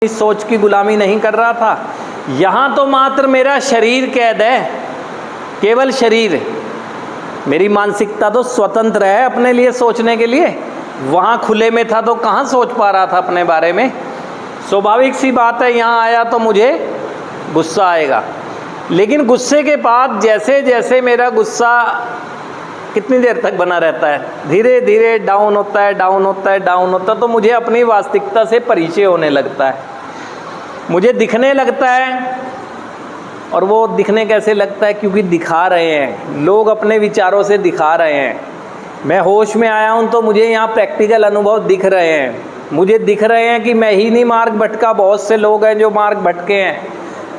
इस सोच की गुलामी नहीं कर रहा था। यहाँ तो मात्र मेरा शरीर कैद है, केवल शरीर। मेरी मानसिकता तो स्वतंत्र है अपने लिए सोचने के लिए। वहाँ खुले में था तो कहाँ सोच पा रहा था अपने बारे में। स्वाभाविक सी बात है, यहाँ आया तो मुझे गुस्सा आएगा, लेकिन गुस्से के बाद जैसे जैसे मेरा गुस्सा कितनी देर तक बना रहता है, धीरे धीरे डाउन होता है, डाउन होता है, डाउन होता है, तो मुझे अपनी वास्तविकता से परिचय होने लगता है, मुझे दिखने लगता है। और वो दिखने कैसे लगता है? क्योंकि दिखा रहे हैं लोग, अपने विचारों से दिखा रहे हैं। मैं होश में आया हूँ तो मुझे यहाँ प्रैक्टिकल अनुभव दिख रहे हैं। मुझे दिख रहे हैं कि मैं ही नहीं मार्ग भटका, बहुत से लोग हैं जो मार्ग भटके हैं,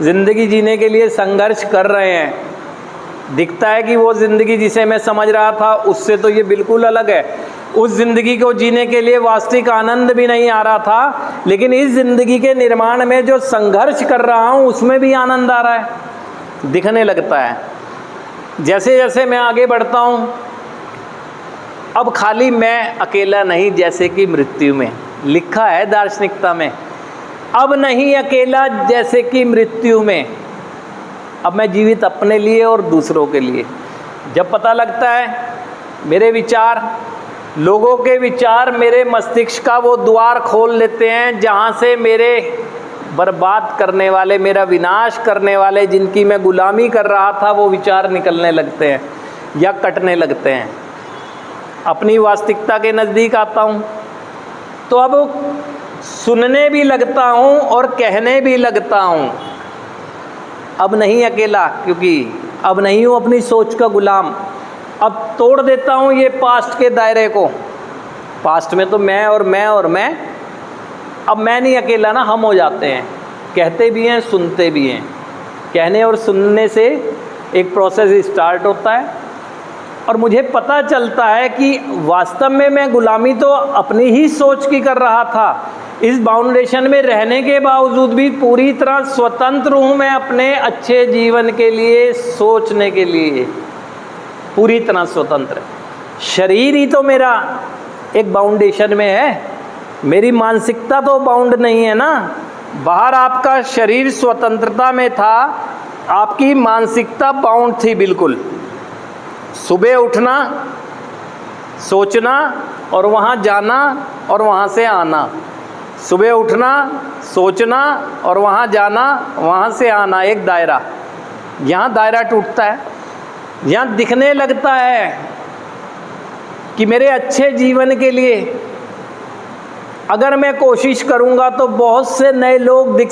ज़िंदगी जीने के लिए संघर्ष कर रहे हैं। दिखता है कि वो ज़िंदगी जिसे मैं समझ रहा था उससे तो ये बिल्कुल अलग है। उस ज़िंदगी को जीने के लिए वास्तविक आनंद भी नहीं आ रहा था, लेकिन इस ज़िंदगी के निर्माण में जो संघर्ष कर रहा हूँ उसमें भी आनंद आ रहा है, दिखने लगता है। जैसे जैसे मैं आगे बढ़ता हूँ, अब खाली मैं अकेला नहीं, जैसे कि मृत्यु में लिखा है दार्शनिकता में, अब नहीं अकेला जैसे कि मृत्यु में। अब मैं जीवित अपने लिए और दूसरों के लिए। जब पता लगता है मेरे विचार, लोगों के विचार मेरे मस्तिष्क का वो द्वार खोल लेते हैं जहाँ से मेरे बर्बाद करने वाले, मेरा विनाश करने वाले, जिनकी मैं गुलामी कर रहा था, वो विचार निकलने लगते हैं या कटने लगते हैं। अपनी वास्तविकता के नज़दीक आता हूँ तो अब सुनने भी लगता हूँ और कहने भी लगता हूँ। अब नहीं अकेला, क्योंकि अब नहीं हूँ अपनी सोच का गुलाम। अब तोड़ देता हूँ ये पास्ट के दायरे को। पास्ट में तो मैं और मैं और मैं, अब मैं नहीं अकेला ना, हम हो जाते हैं। कहते भी हैं, सुनते भी हैं। कहने और सुनने से एक प्रोसेस स्टार्ट होता है और मुझे पता चलता है कि वास्तव में मैं गुलामी तो अपनी ही सोच की कर रहा था। इस बाउंडेशन में रहने के बावजूद भी पूरी तरह स्वतंत्र हूँ मैं अपने अच्छे जीवन के लिए, सोचने के लिए पूरी तरह स्वतंत्र। शरीर ही तो मेरा एक बाउंडेशन में है, मेरी मानसिकता तो बाउंड नहीं है ना। बाहर आपका शरीर स्वतंत्रता में था, आपकी मानसिकता बाउंड थी बिल्कुल। सुबह उठना, सोचना और वहाँ जाना और वहाँ से आना, सुबह उठना, सोचना और वहाँ जाना, वहाँ से आना, एक दायरा। यहाँ दायरा टूटता है, यहाँ दिखने लगता है कि मेरे अच्छे जीवन के लिए अगर मैं कोशिश करूँगा तो बहुत से नए लोग दिख